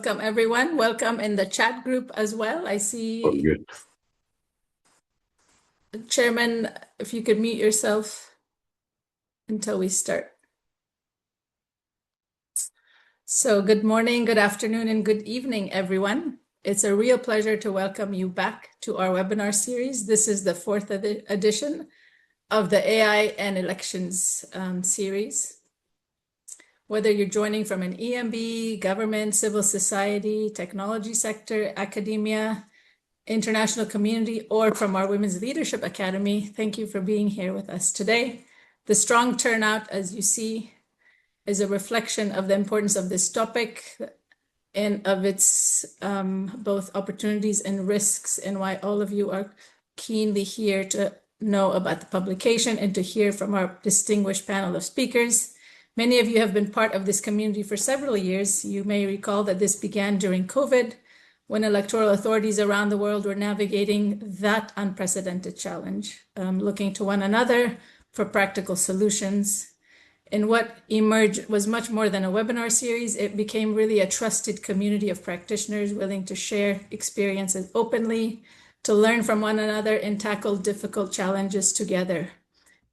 Welcome, everyone. Welcome in the chat group as well. I see. Oh, good. Chairman, if you could mute yourself until we start. So good morning, good afternoon, and good evening, everyone. It's a real pleasure to welcome you back to our webinar series. This is the fourth edition of the AI and Elections series. Whether you're joining from an EMB, government, civil society, technology sector, academia, international community, or from our Women's Leadership Academy, thank you for being here with us today. The strong turnout, as you see, is a reflection of the importance of this topic and of its both opportunities and risks, and why all of you are keenly here to know about the publication and to hear from our distinguished panel of speakers. Many of you have been part of this community for several years. You may recall that this began during COVID, when electoral authorities around the world were navigating that unprecedented challenge, looking to one another for practical solutions. And what emerged was much more than a webinar series. It became really a trusted community of practitioners willing to share experiences openly, to learn from one another and tackle difficult challenges together.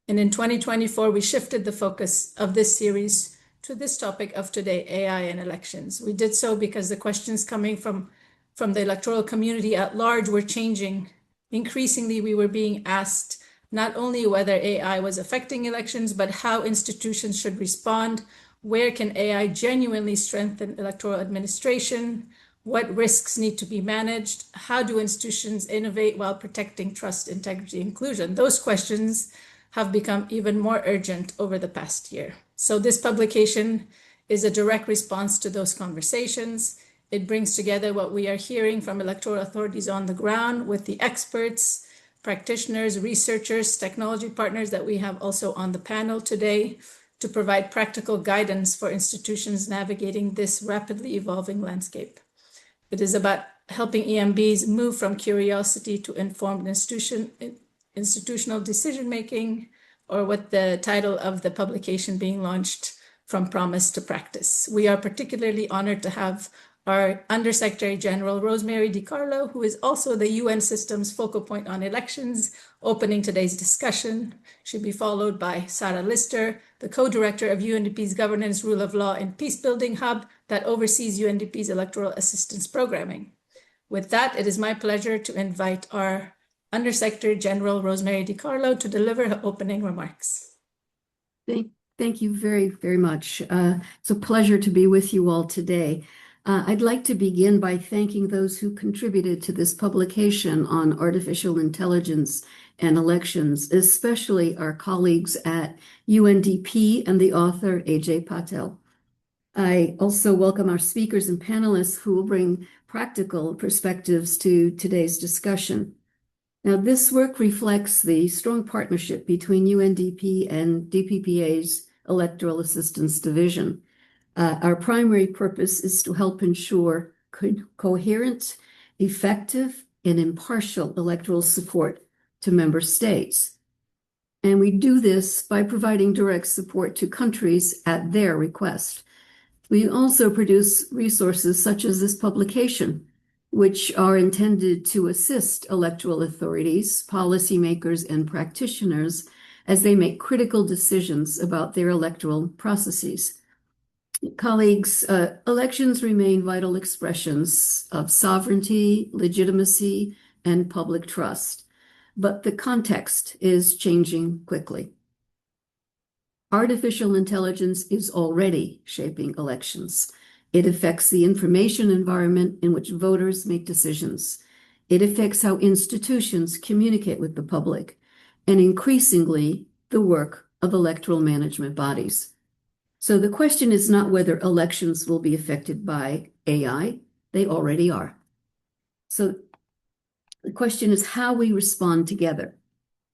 And in 2024, we shifted the focus of this series to this topic of today, AI and elections. We did so because the questions coming from the electoral community at large were changing. Increasingly, we were being asked not only whether AI was affecting elections, but how institutions should respond. Where can AI genuinely strengthen electoral administration? What risks need to be managed? How do institutions innovate while protecting trust, integrity, inclusion? Those questions have become even more urgent over the past year. So this publication is a direct response to those conversations. It brings together what we are hearing from electoral authorities on the ground with the experts, practitioners, researchers, technology partners that we have also on the panel today to provide practical guidance for institutions navigating this rapidly evolving landscape. It is about helping EMBs move from curiosity to informed institutional decision-making, or what the title of the publication being launched, From Promise to Practice. We are particularly honored to have our Undersecretary General Rosemary DiCarlo, who is also the UN system's focal point on elections, opening today's discussion. She'll be followed by Sarah Lister, the co-director of UNDP's Governance, Rule of Law, and Peacebuilding Hub that oversees UNDP's electoral assistance programming. With that, it is my pleasure to invite our Undersecretary General Rosemary DiCarlo to deliver her opening remarks. Thank you very, very much. It's a pleasure to be with you all today. I'd like to begin by thanking those who contributed to this publication on artificial intelligence and elections, especially our colleagues at UNDP and the author Ajay Patel. I also welcome our speakers and panelists who will bring practical perspectives to today's discussion. Now, this work reflects the strong partnership between UNDP and DPPA's Electoral Assistance Division. Our primary purpose is to help ensure coherent, effective, and impartial electoral support to member states. And we do this by providing direct support to countries at their request. We also produce resources such as this publication, which are intended to assist electoral authorities, policymakers, and practitioners as they make critical decisions about their electoral processes. Colleagues, elections remain vital expressions of sovereignty, legitimacy, and public trust, but the context is changing quickly. Artificial intelligence is already shaping elections. It affects the information environment in which voters make decisions. It affects how institutions communicate with the public, and increasingly, the work of electoral management bodies. So the question is not whether elections will be affected by AI. They already are. So the question is how we respond together.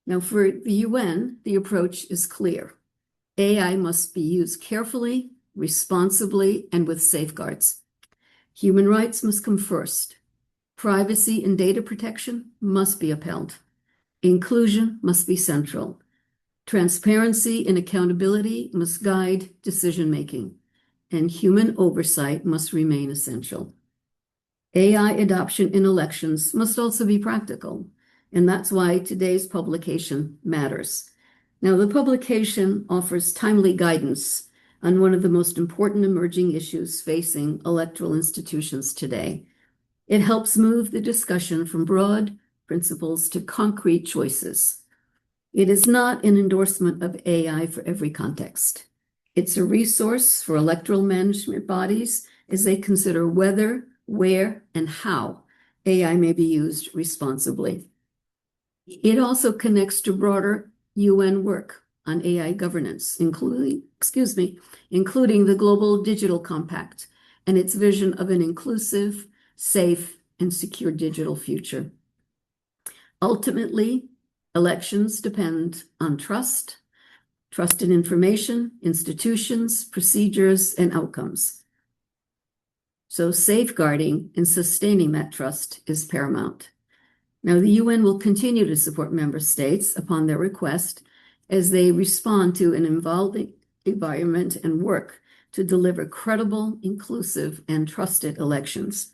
Now, for the UN, the approach is clear. AI must be used carefully, responsibly, and with safeguards. Human rights must come first. Privacy and data protection must be upheld. Inclusion must be central. Transparency and accountability must guide decision-making, and human oversight must remain essential. AI adoption in elections must also be practical, and that's why today's publication matters. Now, the publication offers timely guidance on one of the most important emerging issues facing electoral institutions today. It helps move the discussion from broad principles to concrete choices. It is not an endorsement of AI for every context. It's a resource for electoral management bodies as they consider whether, where, and how AI may be used responsibly. It also connects to broader UN work on AI governance, including the Global Digital Compact and its vision of an inclusive, safe, and secure digital future. Ultimately, elections depend on trust in information, institutions, procedures, and outcomes. So safeguarding and sustaining that trust is paramount. Now, the UN will continue to support member states upon their request as they respond to an evolving environment and work to deliver credible, inclusive, and trusted elections.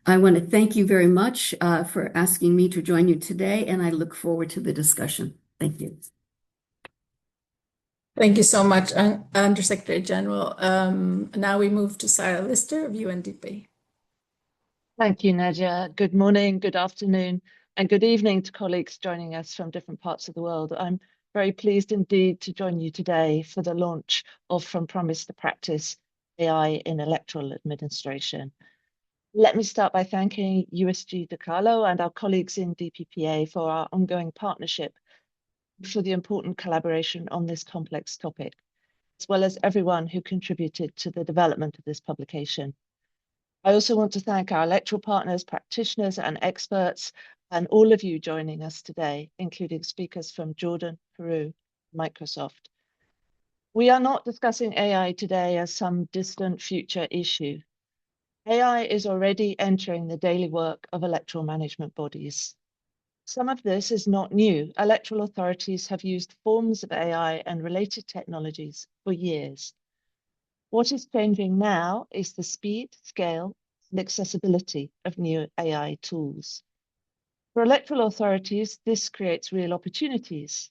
I want to thank you very much for asking me to join you today, and I look forward to the discussion. Thank you. Thank you so much, Undersecretary General. Now we move to Sarah Lister of UNDP. Thank you, Nadia. Good morning, good afternoon, and good evening to colleagues joining us from different parts of the world. I'm very pleased indeed to join you today for the launch of From Promise to Practice, AI in Electoral Administration. Let me start by thanking USG DiCarlo and our colleagues in DPPA for our ongoing partnership, for the important collaboration on this complex topic, as well as everyone who contributed to the development of this publication. I also want to thank our electoral partners, practitioners, and experts, and all of you joining us today, including speakers from Jordan, Peru, Microsoft. We are not discussing AI today as some distant future issue. AI is already entering the daily work of electoral management bodies. Some of this is not new. Electoral authorities have used forms of AI and related technologies for years. What is changing now is the speed, scale, and accessibility of new AI tools. For electoral authorities, this creates real opportunities.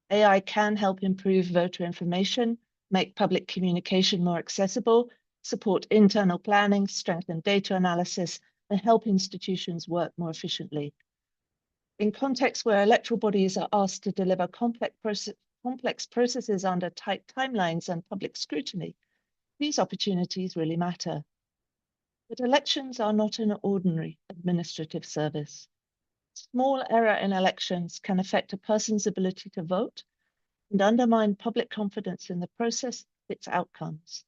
AI can help improve voter information, make public communication more accessible, support internal planning, strengthen data analysis, and help institutions work more efficiently. In contexts where electoral bodies are asked to deliver complex processes under tight timelines and public scrutiny, these opportunities really matter. But elections are not an ordinary administrative service. Small error in elections can affect a person's ability to vote and undermine public confidence in the process, its outcomes.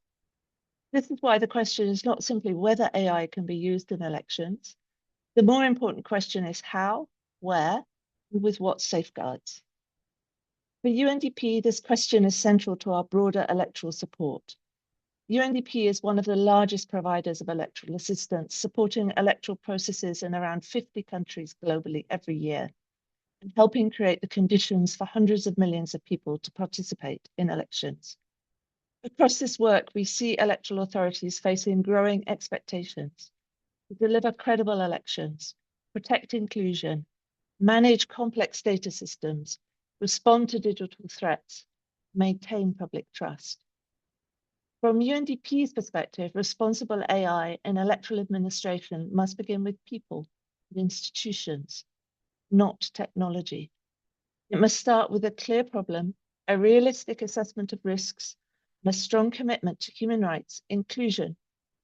This is why the question is not simply whether AI can be used in elections. The more important question is how, where, and with what safeguards. For UNDP, this question is central to our broader electoral support. UNDP is one of the largest providers of electoral assistance, supporting electoral processes in around 50 countries globally every year, and helping create the conditions for hundreds of millions of people to participate in elections. Across this work, we see electoral authorities facing growing expectations to deliver credible elections, protect inclusion, manage complex data systems, respond to digital threats, maintain public trust. From UNDP's perspective, responsible AI in electoral administration must begin with people and institutions, not technology. It must start with a clear problem, a realistic assessment of risks, and a strong commitment to human rights, inclusion,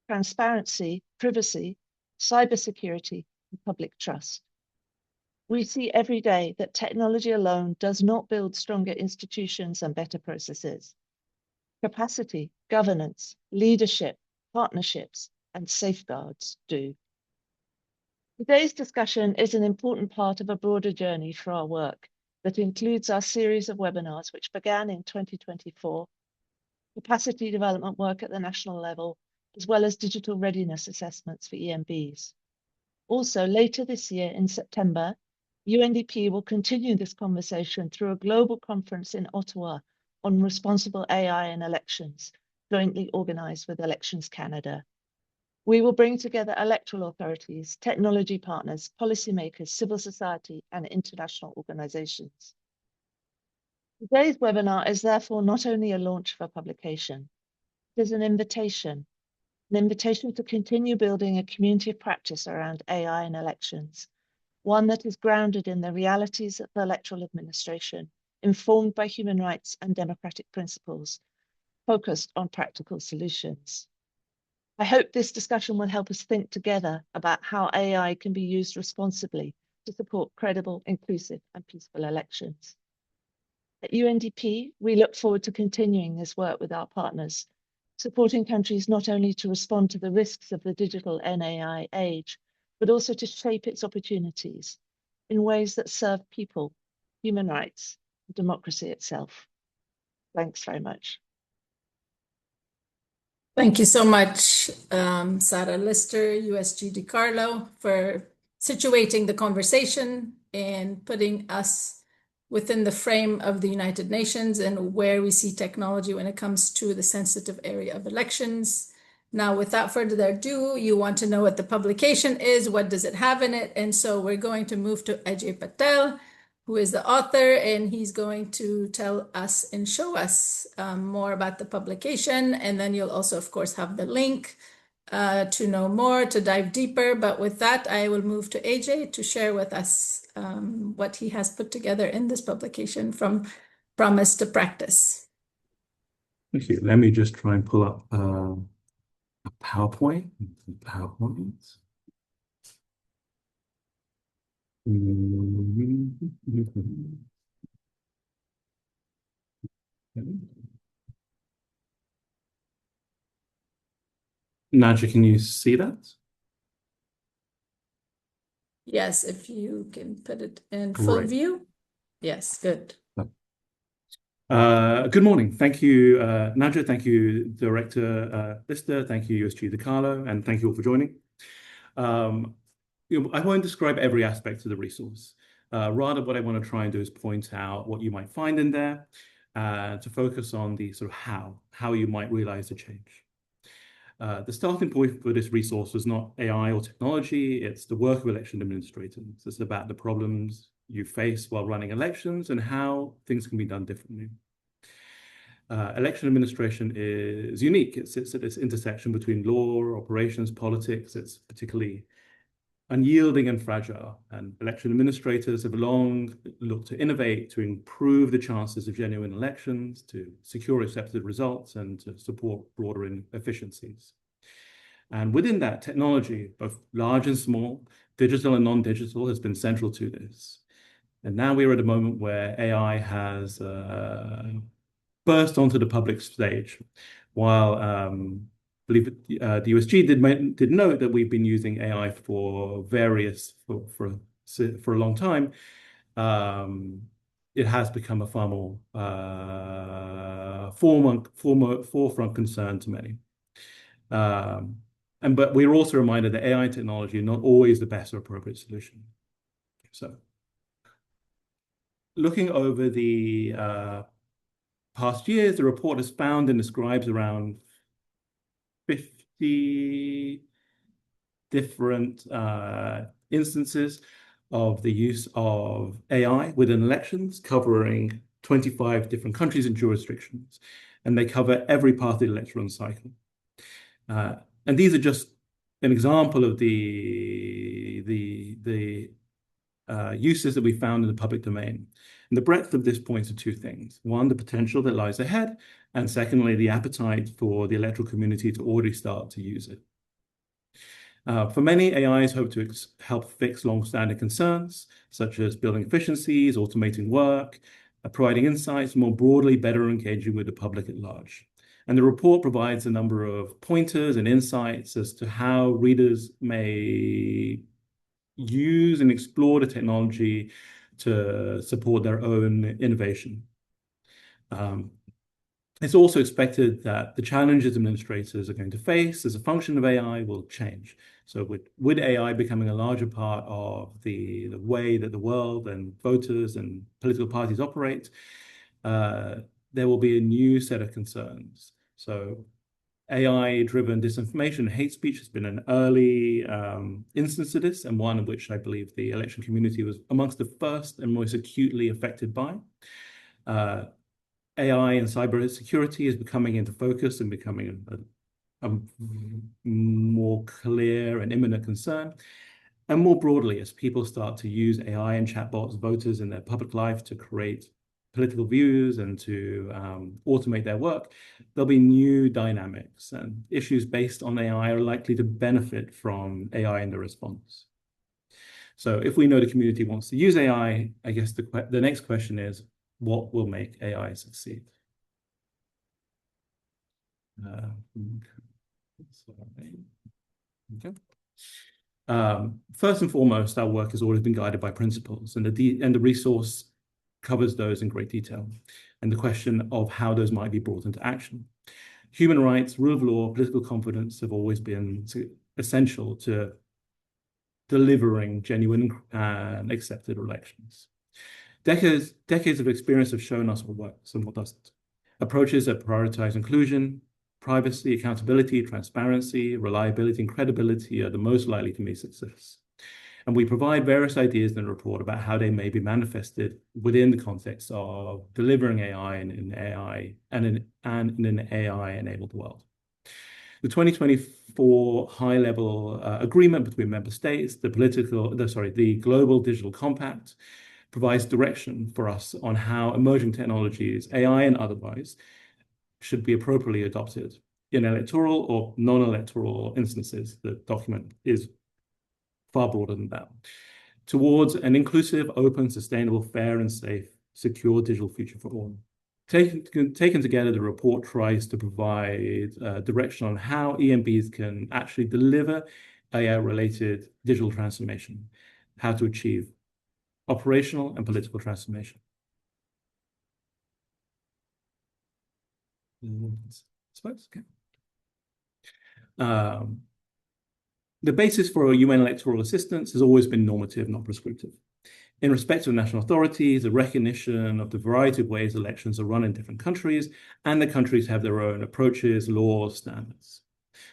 transparency, privacy, cybersecurity, and public trust. We see every day that technology alone does not build stronger institutions and better processes. Capacity, governance, leadership, partnerships, and safeguards do. Today's discussion is an important part of a broader journey for our work that includes our series of webinars, which began in 2024, capacity development work at the national level, as well as digital readiness assessments for EMBs. Also, later this year in September, UNDP will continue this conversation through a global conference in Ottawa on responsible AI in elections, jointly organized with Elections Canada. We will bring together electoral authorities, technology partners, policymakers, civil society, and international organizations. Today's webinar is therefore not only a launch of a publication, it is an invitation to continue building a community of practice around AI and elections, one that is grounded in the realities of electoral administration, informed by human rights and democratic principles, focused on practical solutions. I hope this discussion will help us think together about how AI can be used responsibly to support credible, inclusive, and peaceful elections. At UNDP, we look forward to continuing this work with our partners, supporting countries not only to respond to the risks of the digital and AI age, but also to shape its opportunities in ways that serve people, human rights, and democracy itself. Thanks very much. Thank you so much, Sarah Lister, USG DiCarlo, for situating the conversation and putting us within the frame of the United Nations and where we see technology when it comes to the sensitive area of elections. Now, without further ado, you want to know what the publication is, what does it have in it? And so we're going to move to Ajay Patel, who is the author, and he's going to tell us and show us more about the publication. And then you'll also, of course, have the link to know more, to dive deeper. But with that, I will move to AJ to share with us what he has put together in this publication, From Promise to Practice. Thank you. Let me just try and pull up a PowerPoint. Naja, can you see that? Yes, if you can put it in full view. Yes, good. Good morning. Thank you, Naja. Thank you, Director Lister. Thank you, USG DiCarlo, and thank you all for joining. I won't describe every aspect of the resource. Rather, what I want to try and do is point out what you might find in there to focus on the sort of how you might realize the change. The starting point for this resource was not AI or technology, it's the work of election administrators. It's about the problems you face while running elections and how things can be done differently. Election administration is unique. It sits at this intersection between law, operations, politics. It's particularly unyielding and fragile. And election administrators have long looked to innovate, to improve the chances of genuine elections, to secure accepted results, and to support broader efficiencies. And within that, technology, both large and small, digital and non-digital, has been central to this. And now we're at a moment where AI has burst onto the public stage. While I believe the USG did note that we've been using AI for a long time, it has become a far more forefront concern to many. But we're also reminded that AI technology is not always the best or appropriate solution. So, looking over the past years, the report has found and describes around 50 different instances of the use of AI within elections, covering 25 different countries and jurisdictions, and they cover every part of the electoral cycle. And these are just an example of the uses that we found in the public domain. And the breadth of this points to two things. One, the potential that lies ahead, and secondly, the appetite for the electoral community to already start to use it. For many, AIs hope to help fix long-standing concerns, such as building efficiencies, automating work, providing insights, more broadly, better engaging with the public at large. And the report provides a number of pointers and insights as to how readers may use and explore the technology to support their own innovation. It's also expected that the challenges administrators are going to face as a function of AI will change. So with AI becoming a larger part of the way that the world and voters and political parties operate, there will be a new set of concerns. So AI-driven disinformation and hate speech has been an early instance of this, and one of which I believe the election community was amongst the first and most acutely affected by. AI and cybersecurity is becoming into focus and becoming a more clear and imminent concern. And more broadly, as people start to use AI and chatbots, voters in their public life to create political views and to automate their work, there'll be new dynamics, and issues based on AI are likely to benefit from AI in the response. So if we know the community wants to use AI, I guess the next question is, what will make AI succeed? Okay. First and foremost, our work has always been guided by principles, and the resource covers those in great detail, and the question of how those might be brought into action. Human rights, rule of law, political confidence have always been essential to delivering genuine and accepted elections. Decades of experience have shown us what works and what doesn't. Approaches that prioritize inclusion, privacy, accountability, transparency, reliability, and credibility are the most likely to meet success. And we provide various ideas in the report about how they may be manifested within the context of delivering AI in an AI-enabled world. The 2024 high-level agreement between member states, the Global Digital Compact, provides direction for us on how emerging technologies, AI and otherwise, should be appropriately adopted in electoral or non-electoral instances. The document is far broader than that, towards an inclusive, open, sustainable, fair and safe, secure digital future for all. Taken together, the report tries to provide direction on how EMBs can actually deliver AI-related digital transformation, how to achieve operational and political transformation. Okay. The basis for UN electoral assistance has always been normative, not prescriptive. In respect of national authorities, a recognition of the variety of ways elections are run in different countries, and the countries have their own approaches, laws, standards.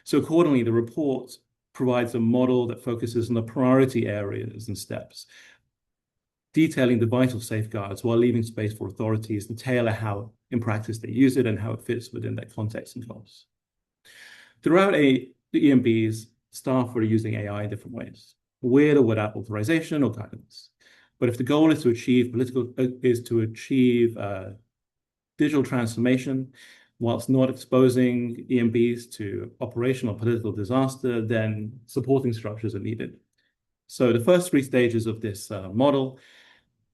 So accordingly, the report provides a model that focuses on the priority areas and steps, detailing the vital safeguards while leaving space for authorities to tailor how, in practice, they use it and how it fits within their context and goals. Throughout the EMBs, staff are using AI in different ways, with or without authorization or guidance. But if the goal is to achieve digital transformation, whilst not exposing EMBs to operational political disaster, then supporting structures are needed. So the first three stages of this model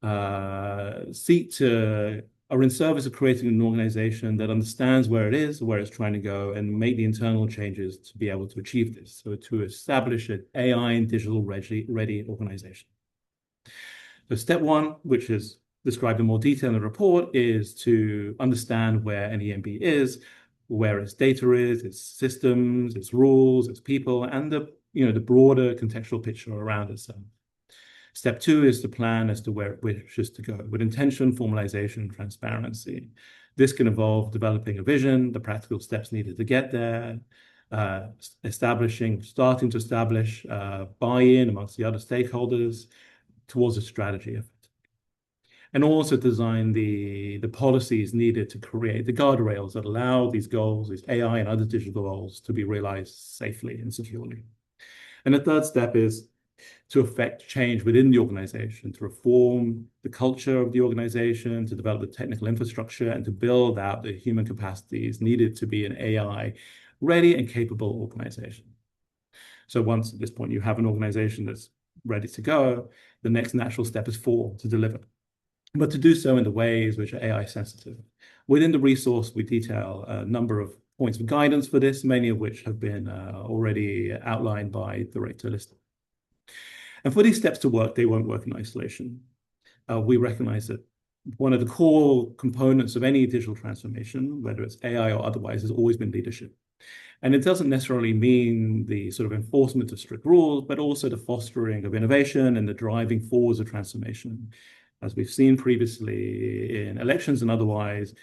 are in service of creating an organization that understands where it is, where it's trying to go, and make the internal changes to be able to achieve this. So to establish an AI and digital ready organization. So step one, which is described in more detail in the report, is to understand where an EMB is, where its data is, its systems, its rules, its people, and the broader contextual picture around it. Step two is to plan as to where it wishes to go, with intention, formalization, transparency. This can involve developing a vision, the practical steps needed to get there, starting to establish buy-in amongst the other stakeholders towards a strategy of it. And also design the policies needed to create the guardrails that allow these goals, these AI and other digital goals, to be realized safely and securely. And the third step is to effect change within the organization, to reform the culture of the organization, to develop the technical infrastructure, and to build out the human capacities needed to be an AI-ready and capable organization. So once at this point you have an organization that's ready to go, the next natural step is to deliver, but to do so in the ways which are AI sensitive. Within the resource, we detail a number of points of guidance for this, many of which have been already outlined by Director Lister. And for these steps to work, they won't work in isolation. We recognize that one of the core components of any digital transformation, whether it's AI or otherwise, has always been leadership. And it doesn't necessarily mean the sort of enforcement of strict rules, but also the fostering of innovation and the driving forwards of transformation. As we've seen previously in elections and otherwise,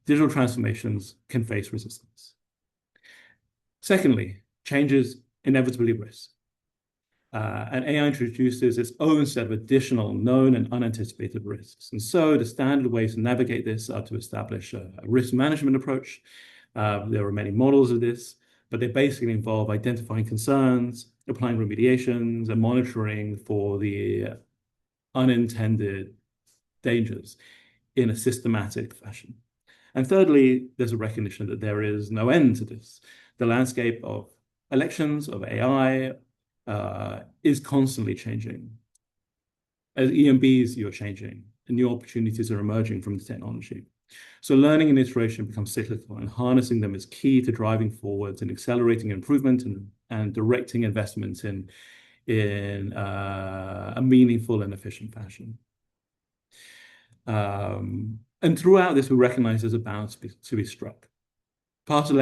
digital transformations can face resistance. Secondly, changes inevitably risk. And AI introduces its own set of additional known and unanticipated risks. And so the standard ways to navigate this are to establish a risk management approach. There are many models of this, but they basically involve identifying concerns, applying remediations, and monitoring for the unintended dangers in a systematic fashion. And thirdly, there's a recognition that there is no end to this. The landscape of elections, of AI, is constantly changing. As EMBs, you're changing, and new opportunities are emerging from the technology. So learning and iteration become cyclical, and harnessing them is key to driving forwards and accelerating improvement and directing investments in a meaningful and efficient fashion. And throughout this, we recognize there's a balance to be struck. Past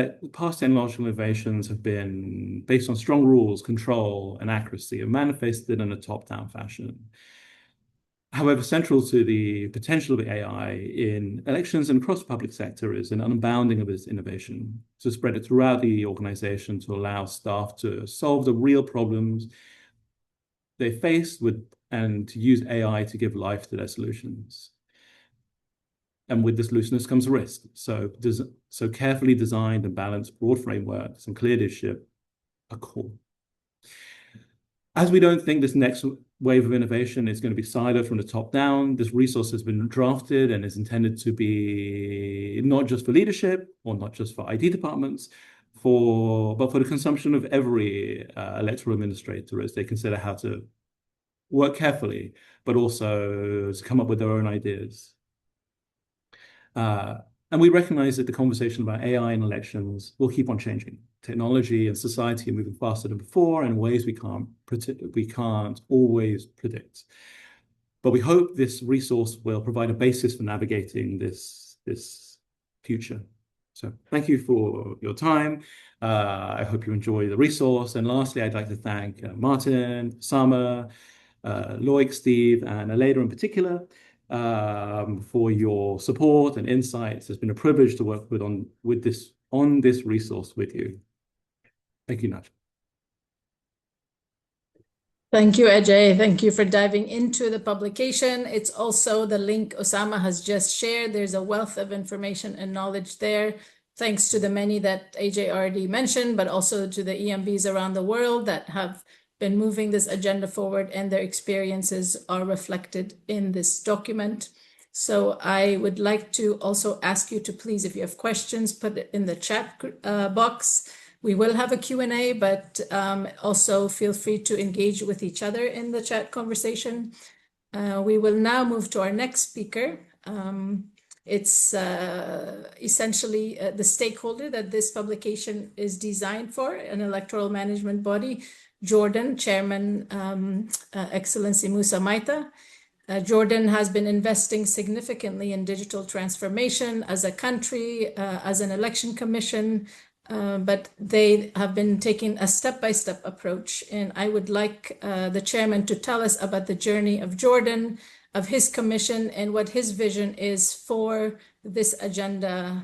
technological innovations have been based on strong rules, control, and accuracy, and manifested in a top-down fashion. However, central to the potential of AI in elections and across the public sector is an unbounding of this innovation, to spread it throughout the organization to allow staff to solve the real problems they face and to use AI to give life to their solutions. And with this looseness comes risk. So carefully designed and balanced broad frameworks and clear leadership are core. As we don't think this next wave of innovation is going to be siloed from the top down, this resource has been drafted and is intended to be not just for leadership or not just for IT departments, but for the consumption of every electoral administrator as they consider how to work carefully, but also to come up with their own ideas. And we recognize that the conversation about AI in elections will keep on changing. Technology and society are moving faster than before in ways we can't always predict. But we hope this resource will provide a basis for navigating this future. So thank you for your time. I hope you enjoy the resource. And lastly, I'd like to thank Martin, Osama, Loic, Steve, and Aleda in particular, for your support and insights. It's been a privilege to work on this resource with you. Thank you, Naj. Thank you, Ajay. Thank you for diving into the publication. It's also the link Osama has just shared. There's a wealth of information and knowledge there, thanks to the many that Ajay already mentioned, but also to the EMBs around the world that have been moving this agenda forward, and their experiences are reflected in this document. So I would like to also ask you to please, if you have questions, put it in the chat box. We will have a Q&A, but also feel free to engage with each other in the chat conversation. We will now move to our next speaker. It's essentially the stakeholder that this publication is designed for, an electoral management body, Jordan, Chairman Excellency Musa Maita. Jordan has been investing significantly in digital transformation as a country, as an election commission, but they have been taking a step-by-step approach. And I would like the chairman to tell us about the journey of Jordan, of his commission, and what his vision is for this agenda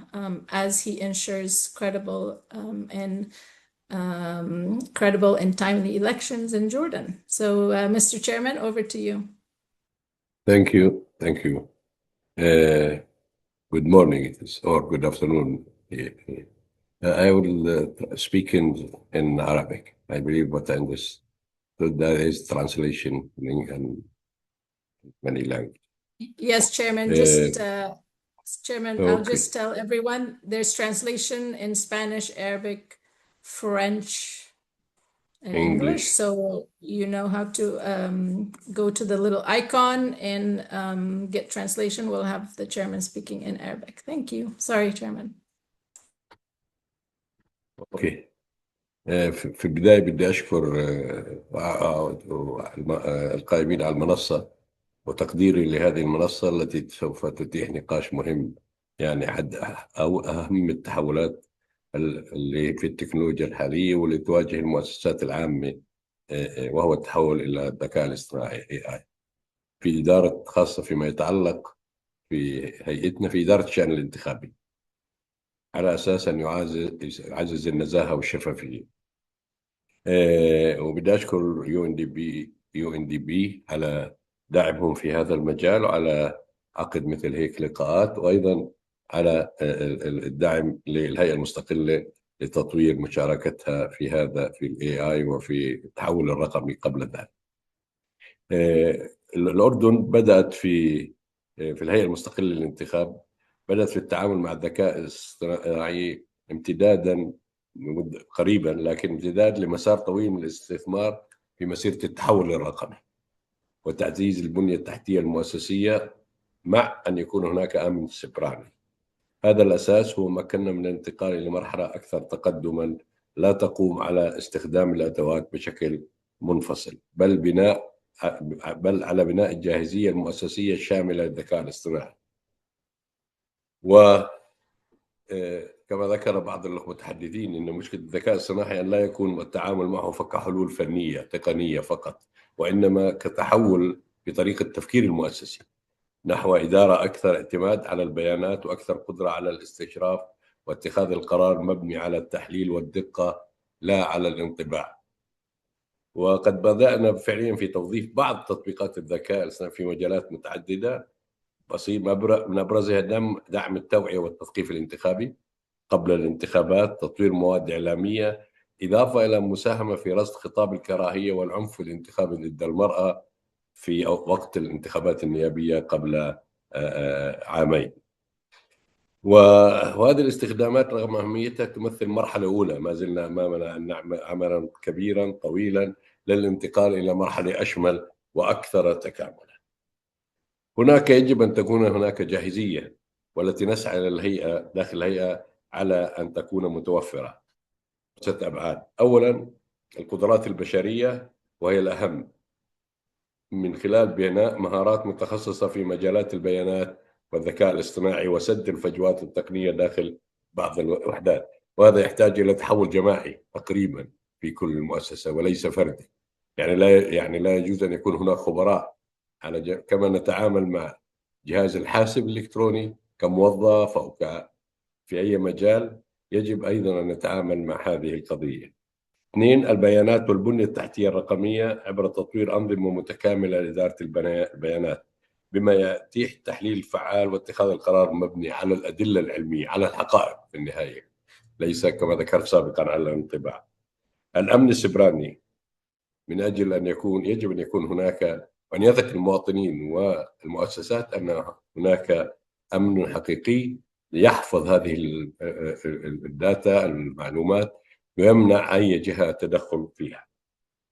as he ensures credible and timely elections in Jordan. So, Mr. Chairman, over to you. Thank you. Thank you. Good morning, or good afternoon. I will speak in Arabic. I believe what I understood that is translation in many languages. Yes, Chairman. Chairman, okay. I'll just tell everyone there's translation in Spanish, Arabic, French, and English. So you know how to go to the little icon and get translation. We'll have the chairman speaking in Arabic. Thank you. Sorry, Chairman. Okay. في البداية بدي أشكر القائمين على المنصة وتقديري لهذه المنصة التي سوف تتيح نقاش مهم، يعني أو أهم التحولات اللي في التكنولوجيا الحالية واللي تواجه المؤسسات العامة، وهو التحول إلى الذكاء الاصطناعي AI في إدارة، خاصة فيما يتعلق في هيئتنا في إدارة الشأن الانتخابي. على أساس أن يعزز النزاهة والشفافية. وبدي أشكر UNDP على دعمهم في هذا المجال، وعلى عقد مثل هيك لقاءات، وأيضا على الدعم للهيئة المستقلة لتطوير مشاركتها في هذا في ال AI وفي التحول الرقمي قبل ذلك. الأردن بدأت في الهيئة المستقلة للانتخاب، بدأت في التعامل مع الذكاء الاصطناعي امتدادا قريبا، لكن امتداد لمسار طويل من الاستثمار في مسيرة التحول الرقمي وتعزيز البنية التحتية المؤسسية، مع أن يكون هناك أمن سيبراني. هذا الأساس هو مكننا من الانتقال إلى مرحلة أكثر تقدما، لا تقوم على استخدام الأدوات بشكل منفصل، بل على بناء الجاهزية المؤسسية الشاملة للذكاء الاصطناعي. وكما ذكر بعض المتحدثين أن مشكلة الذكاء الاصطناعي أن لا يكون التعامل معه كحلول فنية تقنية فقط، وإنما كتحول في طريقة التفكير المؤسسي نحو إدارة أكثر اعتماد على البيانات، وأكثر قدرة على الاستشراف واتخاذ القرار مبني على التحليل والدقة لا على الانطباع. وقد بدأنا فعليا في توظيف بعض تطبيقات الذكاء الاصطناعي في مجالات متعددة، من أبرزها دعم التوعية والتثقيف الانتخابي قبل الانتخابات، تطوير مواد إعلامية، إضافة إلى مساهمة في رصد خطاب الكراهية والعنف الانتخابي ضد المرأة في وقت الانتخابات النيابية قبل عامين. وهذه الاستخدامات رغم أهميتها تمثل مرحلة أولى، ما زلنا أمامنا أن نعمل عملا كبيرا طويلا للانتقال إلى مرحلة أشمل وأكثر تكاملا. هناك يجب أن تكون هناك جاهزية، والتي نسعى للهيئة داخل الهيئة على أن تكون متوفرة. 6 أبعاد. أولا، القدرات البشرية، وهي الأهم، من خلال بناء مهارات متخصصة في مجالات البيانات والذكاء الاصطناعي وسد الفجوات التقنية داخل بعض الوحدات. وهذا يحتاج إلى تحول جماعي تقريبا في كل المؤسسة وليس فردي. يعني لا يجوز أن يكون هناك خبراء كما نتعامل مع جهاز الحاسب الإلكتروني كموظف أو في أي مجال، يجب أيضا أن نتعامل مع هذه القضية. 2، البيانات والبنية التحتية الرقمية عبر تطوير أنظمة متكاملة لإدارة البيانات، بما يتيح التحليل الفعال واتخاذ القرار مبني على الأدلة العلمية، على الحقائق في النهاية، ليس كما ذكرت سابقا على الانطباع. الأمن السيبراني، من أجل أن يجب أن يكون هناك، وأن يثق المواطنين والمؤسسات أن هناك أمن حقيقي يحفظ هذه الداتا، المعلومات، ويمنع أي جهة تدخل فيها.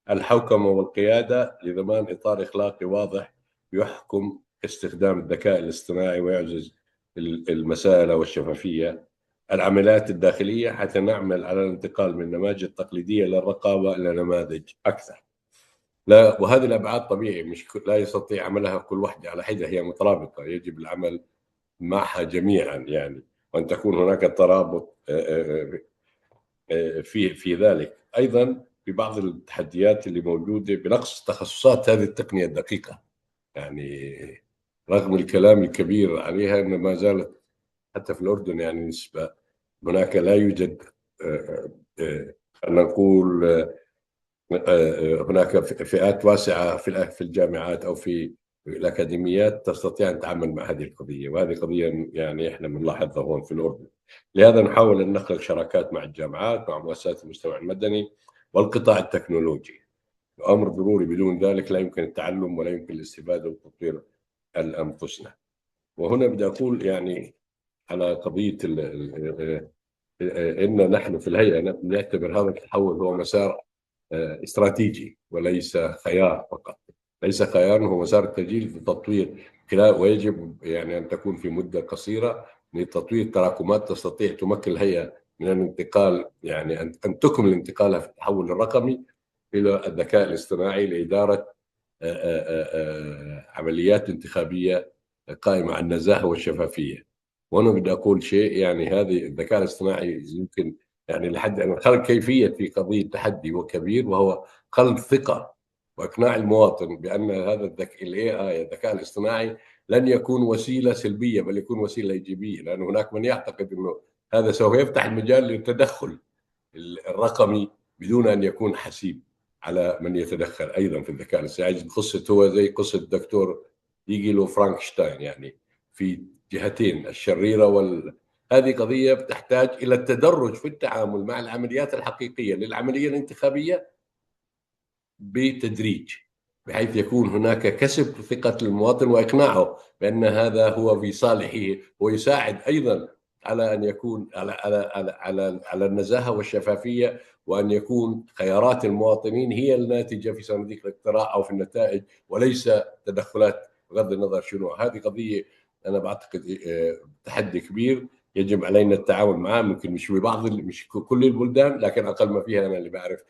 الحوكمة والقيادة، لضمان إطار إخلاقي واضح يحكم استخدام الذكاء الاصطناعي ويعزز المسائل والشفافية. العمليات الداخلية، حتى نعمل على الانتقال من النماذج التقليدية للرقابة إلى نماذج أكثر. لا، وهذه الأبعاد طبيعي لا يستطيع عملها كل واحدة على حدة، هي مترابطة، يجب العمل معها جميعا يعني، وأن تكون هناك ترابط في ذلك. أيضا في بعض التحديات اللي موجودة بنقص تخصصات هذه التقنية الدقيقة، يعني رغم الكلام الكبير عليها، إن ما زالت حتى في الأردن يعني نسبة، هناك لا يوجد خلينا نقول هناك فئات واسعة في الجامعات أو في الأكاديميات تستطيع أن تتعامل مع هذه القضية، وهذه قضية يعني إحنا بنلاحظها هون في الأردن. لهذا نحاول أن نخلق شراكات مع الجامعات، مع مؤسسات المجتمع المدني والقطاع التكنولوجي. أمر ضروري، بدون ذلك لا يمكن التعلم ولا يمكن الاستفادة وتطوير أنفسنا. وهنا بدي أقول يعني على قضية إن نحن في الهيئة نعتبر هذا التحول هو مسار استراتيجي وليس خيار فقط، ليس خيار، هو مسار استراتيجي للتطوير ويجب يعني أن تكون في مدة قصيرة لتطوير تراكمات تمكن الهيئة من الانتقال، يعني أن تكمل انتقالها في التحول الرقمي إلى الذكاء الاصطناعي لإدارة عمليات انتخابية قائمة على النزاهة والشفافية. وأنا بدي أقول شيء، يعني هذه الذكاء الاصطناعي يمكن يعني لحد أن خلق كيفية في قضية تحدي وكبير، وهو خلق ثقة وإقناع المواطن بأن هذا الذكاء الاصطناعي لن يكون وسيلة سلبية، بل يكون وسيلة إيجابية، لأن هناك من يعتقد أنه هذا سوف يفتح المجال للتدخل الرقمي بدون أن يكون حسيب على من يتدخل أيضا في الذكاء الاصطناعي. قصة هو زي قصة الدكتور يجي له فرانكشتاين، يعني في جهتين الشريرة هذه قضية بتحتاج إلى التدرج في التعامل مع العمليات الحقيقية للعملية الانتخابية بتدريج، بحيث يكون هناك كسب ثقة المواطن وإقناعه بأن هذا هو في صالحه، ويساعد أيضا على أن يكون على النزاهة والشفافية، وأن يكون خيارات المواطنين هي الناتجة في صناديق الاقتراع أو في النتائج، وليس تدخلات بغض النظر شنو. هذه قضية أنا بعتقد تحدي كبير يجب علينا التعاون معه، ممكن مش مش كل البلدان، لكن أقل ما فيها أنا اللي بعرف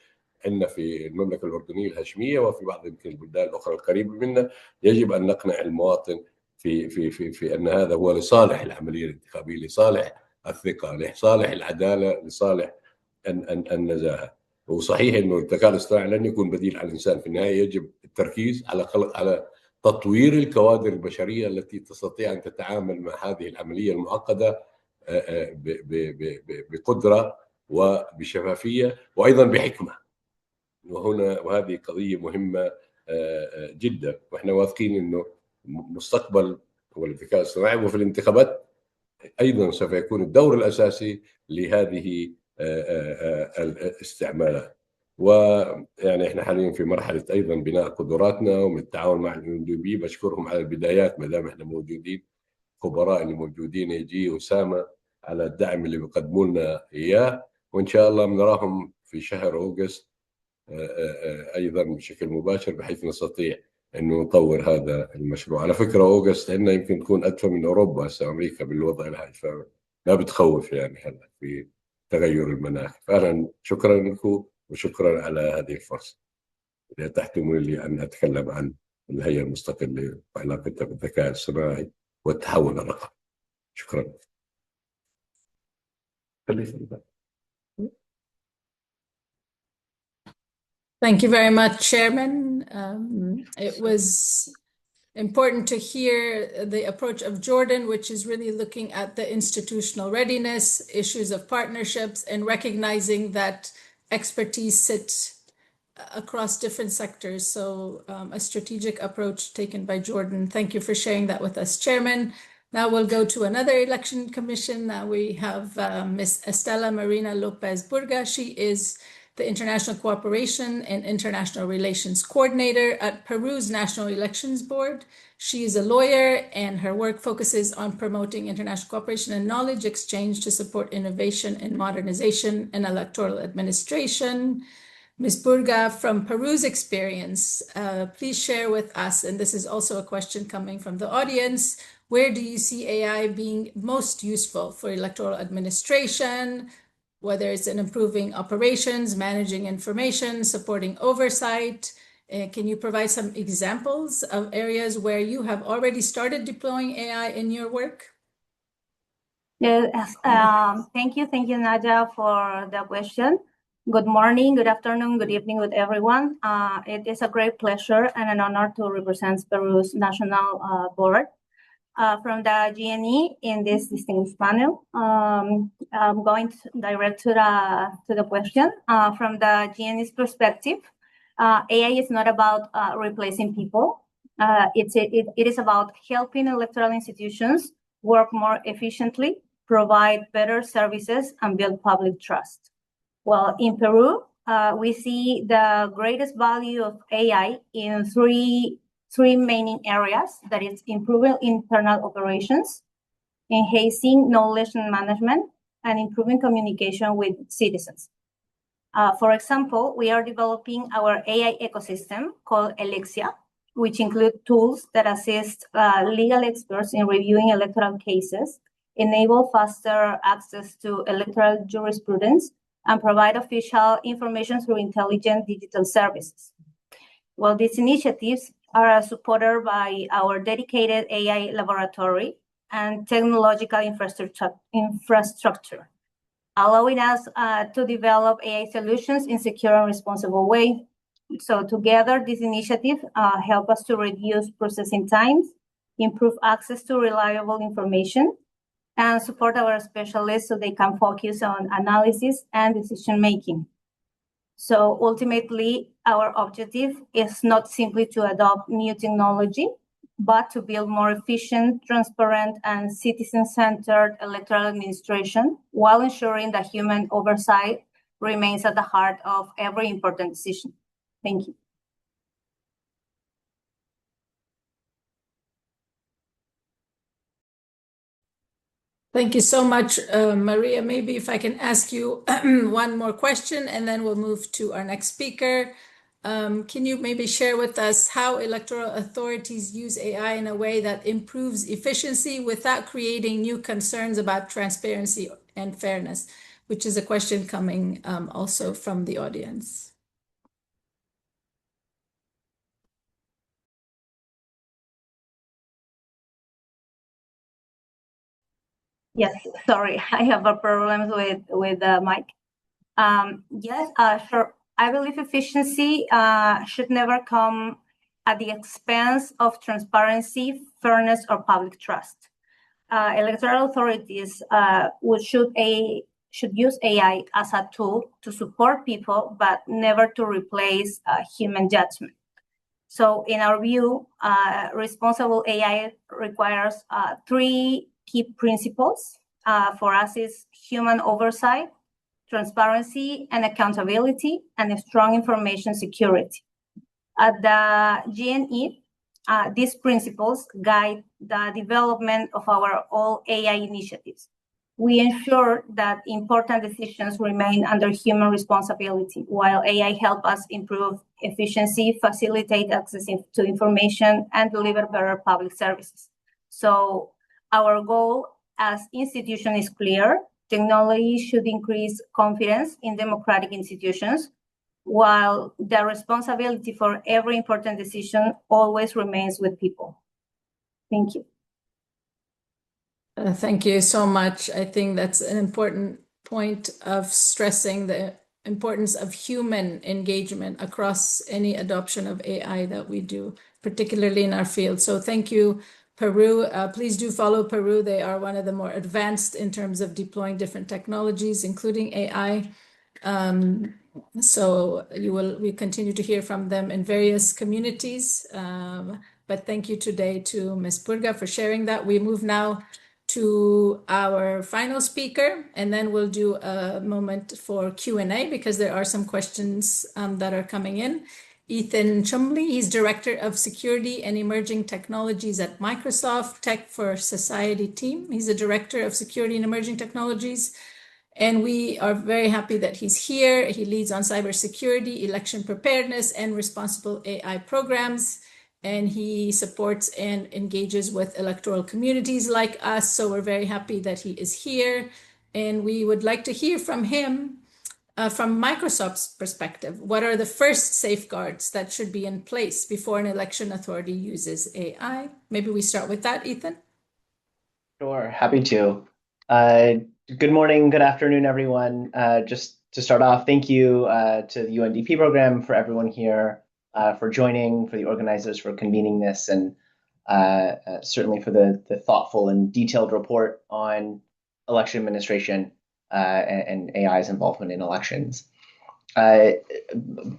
عندنا في المملكة الأردنية الهاشمية وفي بعض يمكن البلدان الأخرى القريبة منا، يجب أن نقنع المواطن في أن هذا هو لصالح العملية الانتخابية، لصالح الثقة، لصالح العدالة، لصالح النزاهة. وصحيح أنه الذكاء الاصطناعي لن يكون بديل على الإنسان، في النهاية يجب التركيز على تطوير الكوادر البشرية التي تستطيع أن تتعامل مع هذه العملية المعقدة بقدرة وبشفافية وأيضا بحكمة. وهذه قضية مهمة جدا، واحنا واثقين انه مستقبل هو الذكاء الاصطناعي، وفي الانتخابات ايضا سوف يكون الدور الاساسي لهذه الاستعمالات. ويعني احنا حاليا في مرحله ايضا بناء قدراتنا ومن التعاون مع اليوندوبي. بشكرهم على البدايات ما دام احنا موجودين، خبراء اللي موجودين، يجي اسامه على الدعم اللي بيقدموا لنا اياه، وان شاء الله بنراهم في شهر اوغست ايضا بشكل مباشر، بحيث نستطيع انه نطور هذا المشروع. على فكره اوغست عندنا يمكن تكون ادفى من اوروبا هسه، امريكا بالوضع الحالي، فما بتخوف يعني هلا في تغير المناخ. فاهلا، شكرا لكم وشكرا على هذه الفرصه اللي اتحتم لي ان اتكلم عن الهيئه المستقله وعلاقتها بالذكاء الصناعي والتحول الرقمي. شكرا. Thank you very much, Chairman. It was important to hear the approach of Jordan, which is really looking at the institutional readiness, issues of partnerships, and recognizing that expertise sits across different sectors. So a strategic approach taken by Jordan. Thank you for sharing that with us, Chairman. Now we'll go to another election commission. Now we have Ms. Estela Marina Lopez Burga. She is the International Cooperation and International Relations Coordinator at Peru's National Elections Board. She is a lawyer, and her work focuses on promoting international cooperation and knowledge exchange to support innovation and modernization in electoral administration. Ms. Burga, from Peru's experience, please share with us, and this is also a question coming from the audience, where do you see AI being most useful for electoral administration, whether it's in improving operations, managing information, supporting oversight? Can you provide some examples of areas where you have already started deploying AI in your work? Yes, thank you, Nadia, for the question. Good morning, good afternoon, good evening with everyone. It is a great pleasure and an honor to represent Peru's National Board. From the GNE in this distinguished panel. I'm going direct to the question. From the GNE's perspective, AI is not about replacing people. It is about helping electoral institutions work more efficiently, provide better services, and build public trust. Well, in Peru, we see the greatest value of AI in three main areas, that is improving internal operations, enhancing knowledge and management, and improving communication with citizens. For example, we are developing our AI ecosystem called Electoral, which include tools that assist legal experts in reviewing electoral cases, enable faster access to electoral jurisprudence, and provide official information through intelligent digital services. Well, these initiatives are supported by our dedicated AI laboratory and technological infrastructure, allowing us to develop AI solutions in secure and responsible way. So together, this initiative help us to reduce processing times, improve access to reliable information, and support our specialists so they can focus on analysis and decision making. So ultimately, our objective is not simply to adopt new technology, but to build more efficient, transparent, and citizen-centered electoral administration while ensuring that human oversight remains at the heart of every important decision. Thank you. Thank you so much, Maria. Maybe if I can ask you one more question, and then we'll move to our next speaker. Can you maybe share with us how electoral authorities use AI in a way that improves efficiency without creating new concerns about transparency and fairness, which is a question coming also from the audience. Yes, sorry, I have a problem with the mic. Yes, sure. I believe efficiency should never come at the expense of transparency, fairness, or public trust. Electoral authorities should use AI as a tool to support people, but never to replace human judgment. So in our view, responsible AI requires three key principles. For us is human oversight, transparency and accountability, and strong information security. At the GNE, these principles guide the development of our all AI initiatives. We ensure that important decisions remain under human responsibility, while AI helps us improve efficiency, facilitate access to information, and deliver better public services. So our goal as institution is clear. Technology should increase confidence in democratic institutions, while the responsibility for every important decision always remains with people. Thank you. Thank you so much. I think that's an important point of stressing the importance of human engagement across any adoption of AI that we do, particularly in our field. So thank you, Peru. Please do follow Peru. They are one of the more advanced in terms of deploying different technologies, including AI. So we continue to hear from them in various communities. But thank you today to Ms. Purga for sharing that. We move now to our final speaker, and then we'll do a moment for Q&A because there are some questions that are coming in. Ethan Chumley, he's Director of Security and Emerging Technologies at Microsoft Tech for Society team. He's a Director of Security and Emerging Technologies, and we are very happy that he's here. He leads on cybersecurity, election preparedness, and responsible AI programs. And he supports and engages with electoral communities like us. So we're very happy that he is here. And we would like to hear from him from Microsoft's perspective. What are the first safeguards that should be in place before an election authority uses AI? Maybe we start with that, Ethan. Sure, happy to. Good morning, good afternoon, everyone. Just to start off, thank you to the UNDP program, for everyone here, for joining, for the organizers for convening this, and certainly for the thoughtful and detailed report on election administration and AI's involvement in elections. My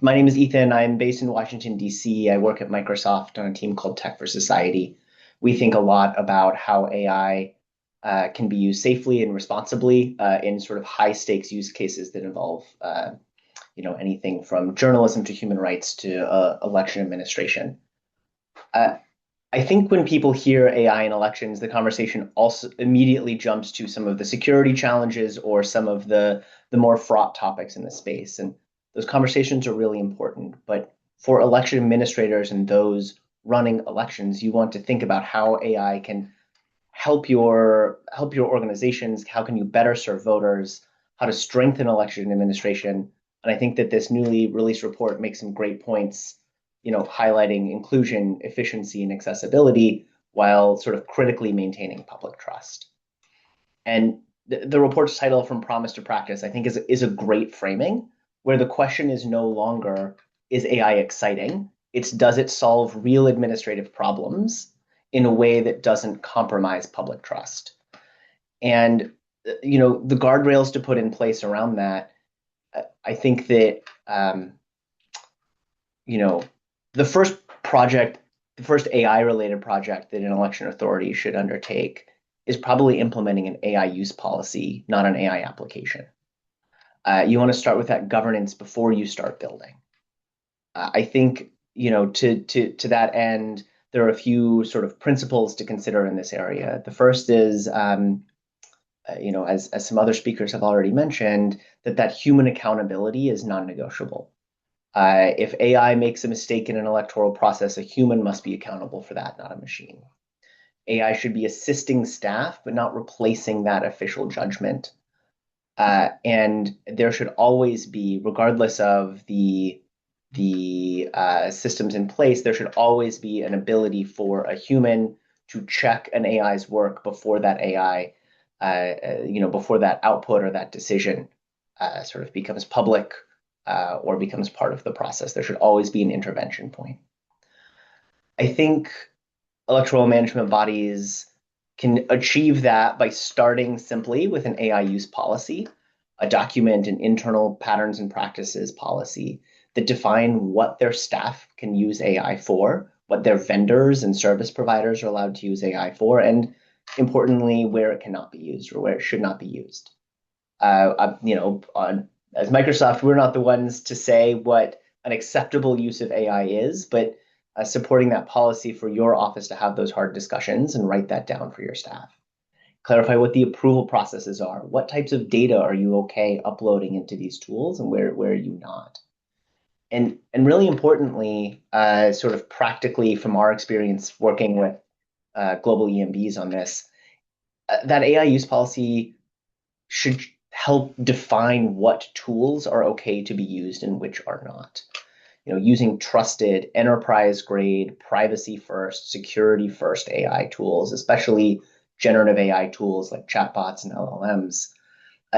name is Ethan. I'm based in Washington, D.C. I work at Microsoft on a team called Tech for Society. We think a lot about how AI can be used safely and responsibly in sort of high stakes use cases that involve anything from journalism to human rights to election administration. I think when people hear AI in elections, the conversation also immediately jumps to some of the security challenges or some of the more fraught topics in the space. And those conversations are really important. But for election administrators and those running elections, you want to think about how AI can help your organizations, how can you better serve voters, how to strengthen election administration. And I think that this newly released report makes some great points, highlighting inclusion, efficiency, and accessibility while sort of critically maintaining public trust. And the report's title, From Promise to Practice, I think is a great framing, where the question is no longer, is AI exciting? It's, does it solve real administrative problems in a way that doesn't compromise public trust? And the guardrails to put in place around that, I think that the first AI-related project that an election authority should undertake is probably implementing an AI use policy, not an AI application. You want to start with that governance before you start building. I think, to that end, there are a few sort of principles to consider in this area. The first is, as some other speakers have already mentioned, that human accountability is non-negotiable. If AI makes a mistake in an electoral process, a human must be accountable for that, not a machine. AI should be assisting staff, but not replacing that official judgment. And there should always be, regardless of the systems in place, there should always be an ability for a human to check an AI's work before that AI, before that output or that decision sort of becomes public or becomes part of the process. There should always be an intervention point. I think electoral management bodies can achieve that by starting simply with an AI use policy, a document an internal patterns and practices policy that define what their staff can use AI for, what their vendors and service providers are allowed to use AI for, and importantly, where it cannot be used or where it should not be used. As Microsoft, we're not the ones to say what an acceptable use of AI is, but supporting that policy for your office to have those hard discussions and write that down for your staff. Clarify what the approval processes are. What types of data are you okay uploading into these tools, and where are you not? And really importantly, sort of practically from our experience working with global EMBs on this, that AI use policy should help define what tools are okay to be used and which are not. Using trusted, enterprise-grade, privacy-first, security-first AI tools, especially generative AI tools like chatbots and LLMs.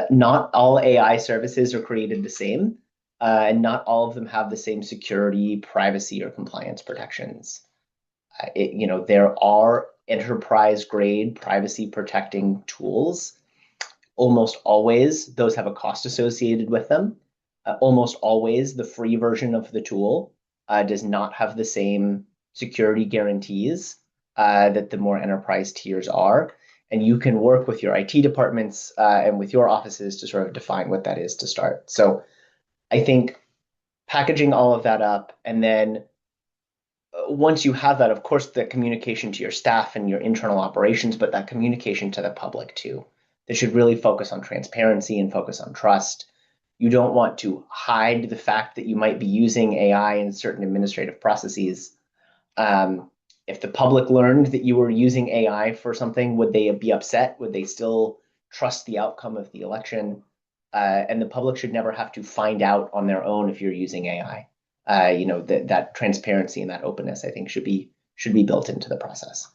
Not all AI services are created the same, and not all of them have the same security, privacy, or compliance protections. There are enterprise-grade, privacy-protecting tools. Almost always, those have a cost associated with them. Almost always, the free version of the tool does not have the same security guarantees that the more enterprise tiers are. And you can work with your IT departments and with your offices to sort of define what that is to start. So I think packaging all of that up, and then once you have that, of course, the communication to your staff and your internal operations, but that communication to the public too. They should really focus on transparency and focus on trust. You don't want to hide the fact that you might be using AI in certain administrative processes. If the public learned that you were using AI for something, would they be upset? Would they still trust the outcome of the election? And the public should never have to find out on their own if you're using AI. That transparency and that openness, I think, should be built into the process.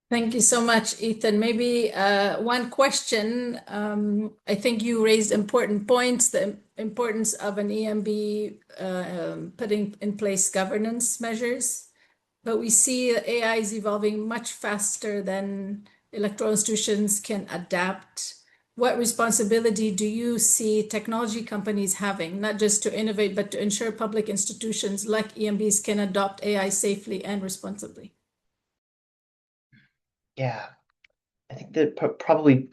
Thank you so much, Ethan. Maybe one question. I think you raised important points, the importance of an EMB putting in place governance measures. But we see AI is evolving much faster than electoral institutions can adapt. What responsibility do you see technology companies having, not just to innovate, but to ensure public institutions like EMBs can adopt AI safely and responsibly? Yeah, I think that probably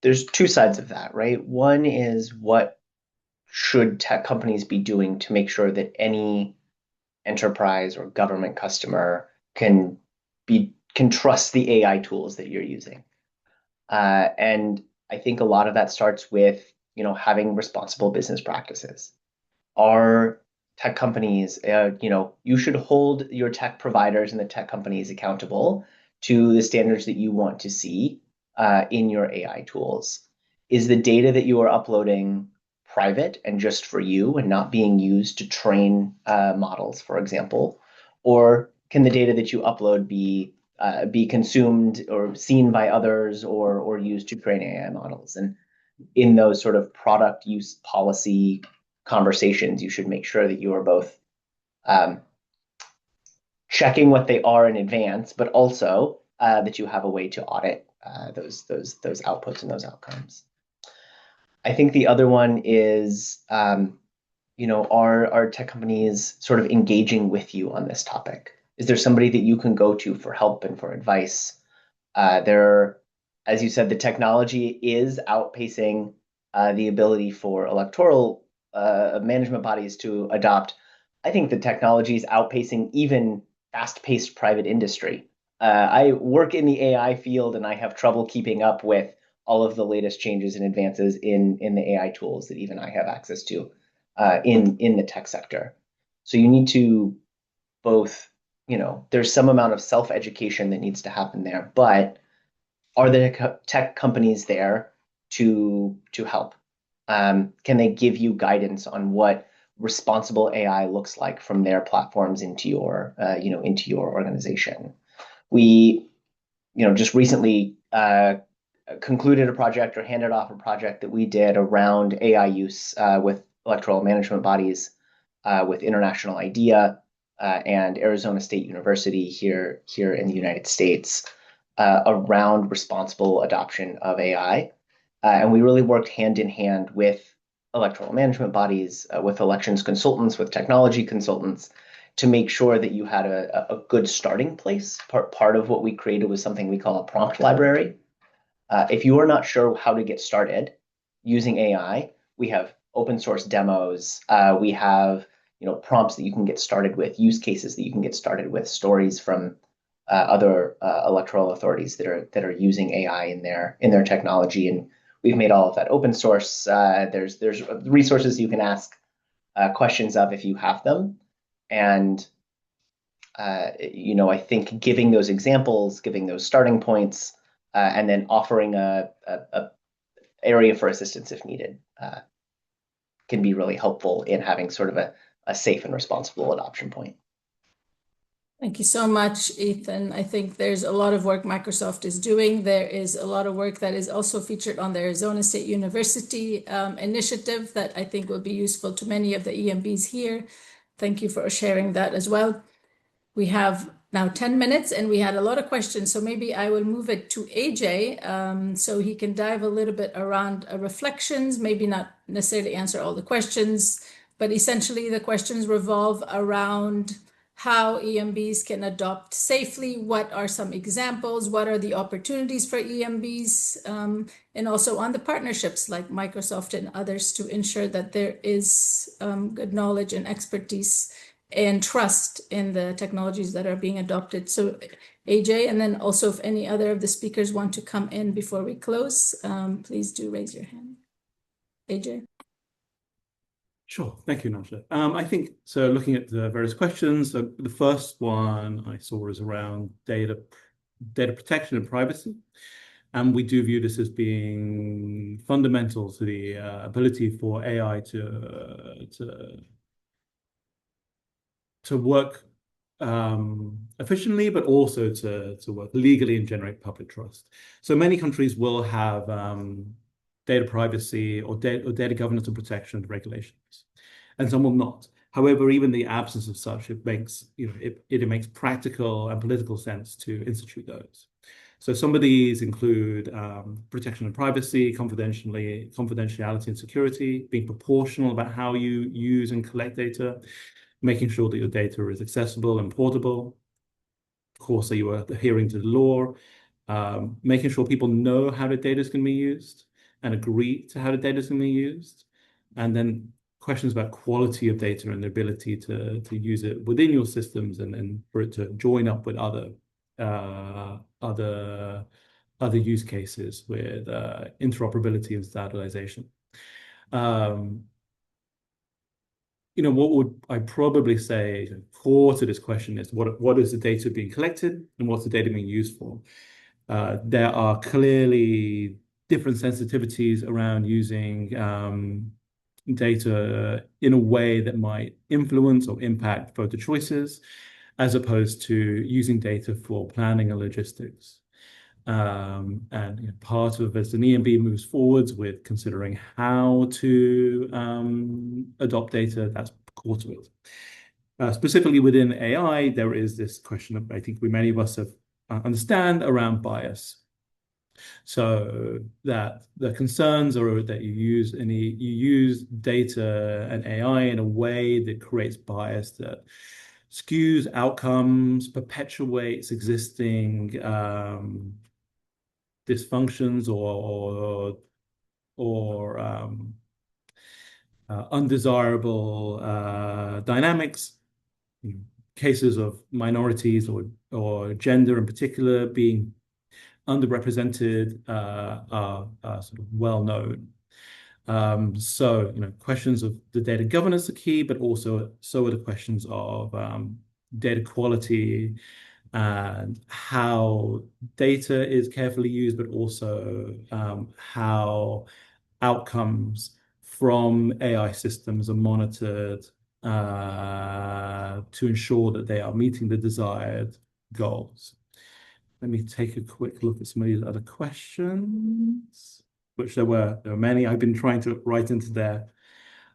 there's two sides of that, right? One is what should tech companies be doing to make sure that any enterprise or government customer can trust the AI tools that you're using. And I think a lot of that starts with, having responsible business practices. Our tech companies, you should hold your tech providers and the tech companies accountable to the standards that you want to see in your AI tools. Is the data that you are uploading private and just for you and not being used to train models, for example? Or can the data that you upload be consumed or seen by others or used to train AI models? And in those sort of product use policy conversations, you should make sure that you are both checking what they are in advance, but also that you have a way to audit those outputs and those outcomes. I think the other one is, are tech companies sort of engaging with you on this topic? Is there somebody that you can go to for help and for advice? As you said, the technology is outpacing the ability for electoral management bodies to adopt. I think the technology is outpacing even fast-paced private industry. I work in the AI field, and I have trouble keeping up with all of the latest changes and advances in the AI tools that even I have access to in the tech sector. So you need to both, there's some amount of self-education that needs to happen there, but are the tech companies there to help? Can they give you guidance on what responsible AI looks like from their platforms into your organization? We, just recently concluded a project or handed off a project that we did around AI use with electoral management bodies, with International IDEA and Arizona State University here in the United States, around responsible adoption of AI. And we really worked hand in hand with electoral management bodies, with elections consultants, with technology consultants, to make sure that you had a good starting place. Part of what we created was something we call a prompt library. If you are not sure how to get started using AI, we have open source demos. We have prompts that you can get started with, use cases that you can get started with, stories from other electoral authorities that are using AI in their technology, and we've made all of that open source. There's resources you can ask questions of if you have them, and I think giving those examples, giving those starting points, and then offering a area for assistance if needed can be really helpful in having sort of a safe and responsible adoption point. Thank you so much, Ethan. I think there's a lot of work Microsoft is doing. There is a lot of work that is also featured on the Arizona State University initiative that I think will be useful to many of the EMBs here. Thank you for sharing that as well. We have now 10 minutes and we had a lot of questions, so maybe I will move it to AJ so he can dive a little bit around reflections, maybe not necessarily answer all the questions, but essentially the questions revolve around how EMBs can adopt safely, what are some examples, what are the opportunities for EMBs, and also on the partnerships like Microsoft and others to ensure that there is good knowledge and expertise and trust in the technologies that are being adopted. So AJ, and then also if any other of the speakers want to come in before we close, please do raise your hand. AJ. Sure. Thank you, Nadia. I think, so looking at the various questions, the first one I saw is around data protection and privacy. And we do view this as being fundamental to the ability for AI to work efficiently, but also to work legally and generate public trust. So many countries will have data privacy or data governance and protection regulations, and some will not. However, even the absence of such, it makes practical and political sense to institute those. So some of these include protection of privacy, confidentiality and security, being proportional about how you use and collect data, making sure that your data is accessible and portable. Of course, that you are adhering to the law, making sure people know how the data is going to be used and agree to how the data is going to be used. And then questions about quality of data and the ability to use it within your systems and for it to join up with other use cases with interoperability and standardization. What would I probably say core to this question is what is the data being collected and what's the data being used for? There are clearly different sensitivities around using data in a way that might influence or impact voter choices, as opposed to using data for planning and logistics. And part of as an EMB moves forwards with considering how to adopt data, that's core to it. Specifically within AI, there is this question of, I think many of us have understand around bias. So that the concerns are that you use data and AI in a way that creates bias that skews outcomes, perpetuates existing dysfunctions or undesirable dynamics. Cases of minorities or gender in particular being underrepresented are sort of well known. So, questions of the data governance are key, but also so are the questions of data quality and how data is carefully used, but also how outcomes from AI systems are monitored to ensure that they are meeting the desired goals. Let me take a quick look at some of these other questions, which there were many. I've been trying to write into there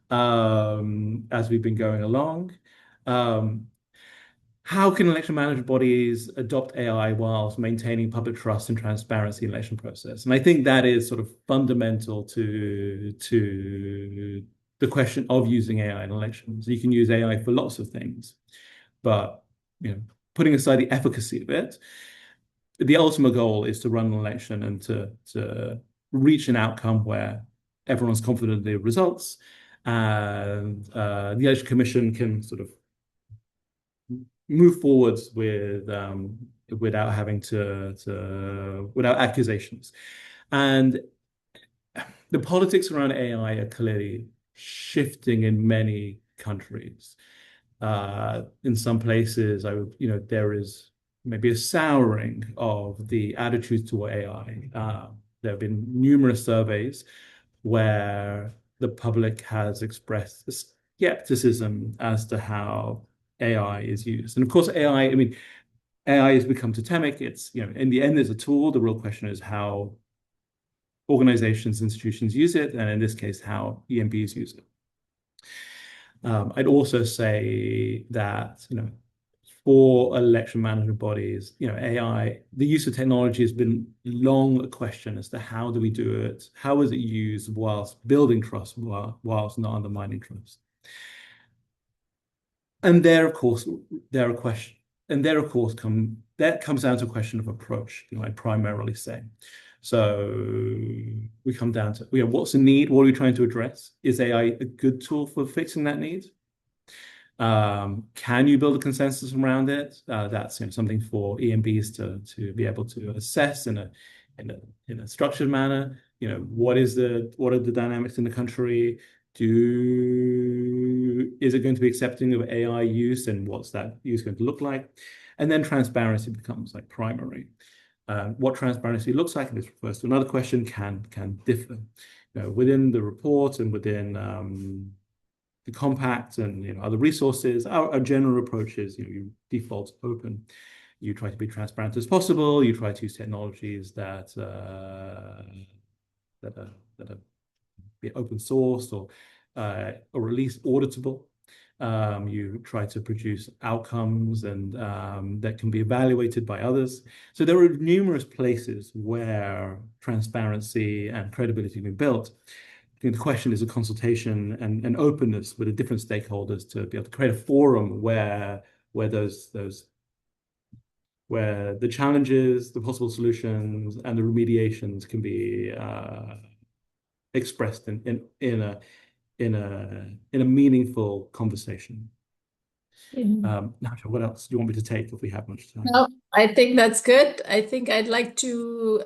as we've been going along. How can election management bodies adopt AI whilst maintaining public trust and transparency in the election process? And I think that is sort of fundamental to the question of using AI in elections. You can use AI for lots of things, but putting aside the efficacy of it, the ultimate goal is to run an election and to reach an outcome where everyone's confident in the results, and the Election Commission can sort of move forwards without having without accusations. And the politics around AI are clearly shifting in many countries. In some places, there is maybe a souring of the attitudes toward AI. There have been numerous surveys where the public has expressed skepticism as to how AI is used. And of course, AI has become totemic. It's, in the end, there's a tool. The real question is how organizations, institutions use it, and in this case, how EMBs use it. I'd also say that, for election management bodies, AI, the use of technology has been long a question as to how do we do it? How is it used whilst building trust, whilst not undermining trust? And there, of course, that comes down to a question of approach, I'd primarily say. So we come down to, what's the need? What are we trying to address? Is AI a good tool for fixing that need? Can you build a consensus around it? That's something for EMBs to be able to assess in a structured manner. What are the dynamics in the country? Is it going to be accepting of AI use, and what's that use going to look like? And then transparency becomes like primary. What transparency looks like, and this refers to another question, can differ. Within the report and within the compact and other resources, our general approach is you default open. You try to be transparent as possible. You try to use technologies that are be open sourced or at least auditable. You try to produce outcomes and that can be evaluated by others. So there are numerous places where transparency and credibility have been built. The question is a consultation and openness with the different stakeholders to be able to create a forum where the challenges, the possible solutions, and the remediations can be expressed in a meaningful conversation. Natasha, what else do you want me to take if we have much time? No, I think that's good. I think I'd like to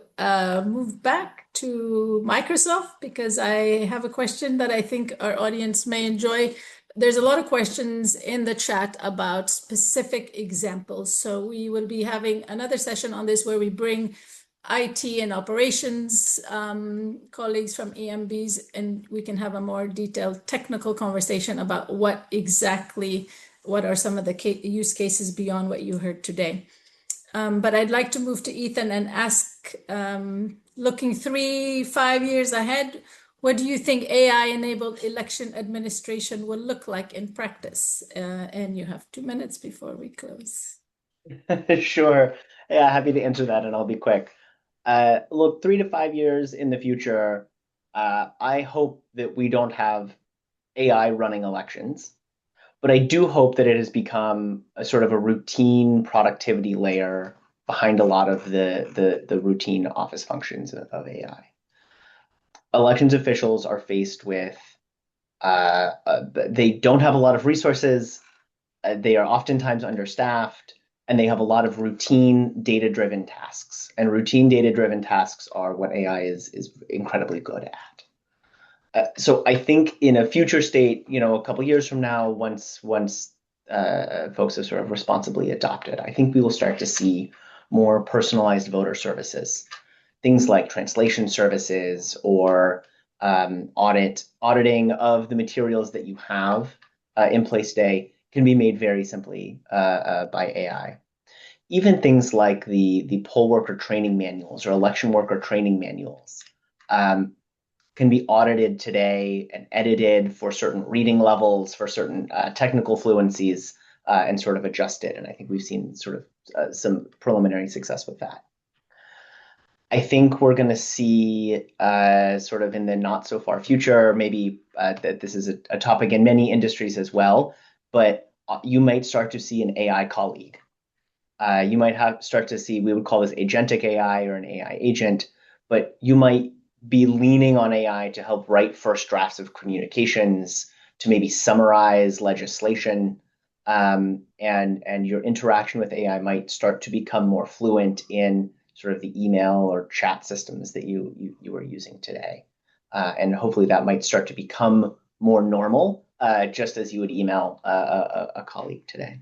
move back to Microsoft because I have a question that I think our audience may enjoy. There's a lot of questions in the chat about specific examples. So we will be having another session on this where we bring IT and operations colleagues from EMBs, and we can have a more detailed technical conversation about what are some of the use cases beyond what you heard today. But I'd like to move to Ethan and ask, looking 3-5 years ahead, what do you think AI-enabled election administration will look like in practice? And you have 2 minutes before we close. Sure. Yeah, happy to answer that, and I'll be quick. Look, 3 to 5 years in the future, I hope that we don't have AI running elections, but I do hope that it has become a sort of a routine productivity layer behind a lot of the routine office functions of AI. Elections officials are faced with they don't have a lot of resources. They are oftentimes understaffed, and they have a lot of routine data-driven tasks. And routine data-driven tasks are what AI is incredibly good at. So I think in a future state, a couple years from now, once folks have sort of responsibly adopted, I think we will start to see more personalized voter services, things like translation services or auditing of the materials that you have in place today can be made very simply by AI. Even things like the poll worker training manuals or election worker training manuals can be audited today and edited for certain reading levels, for certain technical fluencies, and sort of adjusted. And I think we've seen sort of some preliminary success with that. I think we're going to see sort of in the not so far future, maybe that this is a topic in many industries as well, but you might start to see an AI colleague. You might start to see, we would call this agentic AI or an AI agent, but you might be leaning on AI to help write first drafts of communications, to maybe summarize legislation, and your interaction with AI might start to become more fluent in sort of the email or chat systems that you are using today. And hopefully that might start to become more normal, just as you would email a colleague today.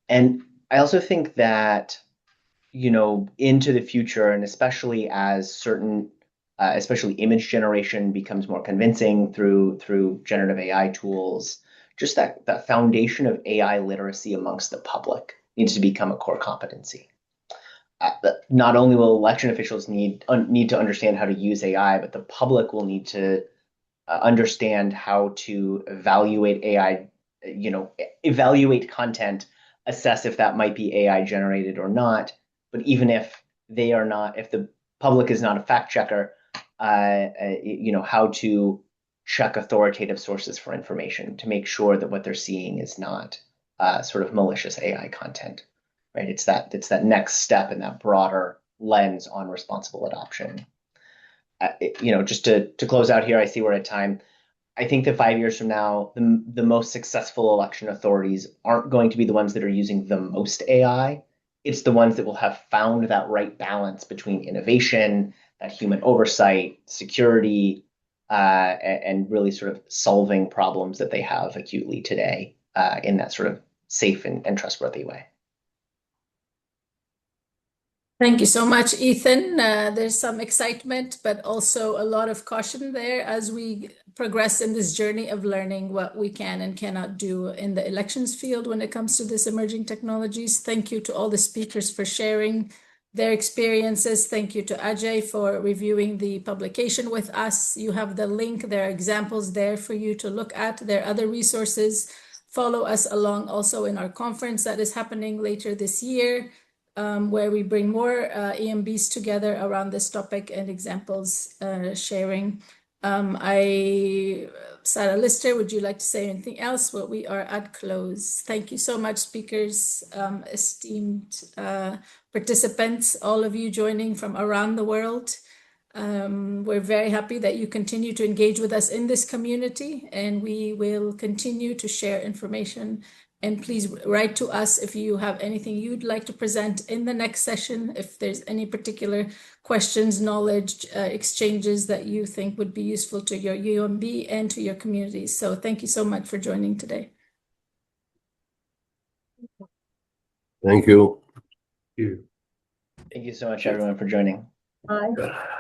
And I also think that, into the future, and especially as certain, especially image generation becomes more convincing through generative AI tools, just that foundation of AI literacy amongst the public needs to become a core competency. Not only will election officials need to understand how to use AI, but the public will need to understand how to evaluate AI, evaluate content, assess if that might be AI generated or not. But even if they are not, if the public is not a fact checker, how to check authoritative sources for information to make sure that what they're seeing is not sort of malicious AI content. Right? It's that next step in that broader lens on responsible adoption. Just to close out here, I see we're at time. I think that 5 years from now, the most successful election authorities aren't going to be the ones that are using the most AI. It's the ones that will have found that right balance between innovation, that human oversight, security, and really sort of solving problems that they have acutely today in that sort of safe and trustworthy way. Thank you so much, Ethan. There's some excitement, but also a lot of caution there as we progress in this journey of learning what we can and cannot do in the elections field when it comes to this emerging technologies. Thank you to all the speakers for sharing their experiences. Thank you to Ajay for reviewing the publication with us. You have the link. There are examples there for you to look at. There are other resources. Follow us along also in our conference that is happening later this year, where we bring more EMBs together around this topic and examples sharing. Sarah Lister, would you like to say anything else? Well, we are at close. Thank you so much, speakers, esteemed participants, all of you joining from around the world. We're very happy that you continue to engage with us in this community, and we will continue to share information. And please write to us if you have anything you'd like to present in the next session, if there's any particular questions, knowledge exchanges that you think would be useful to your UMB and to your communities. So thank you so much for joining today. Thank you. Thank you so much, everyone, for joining. Bye.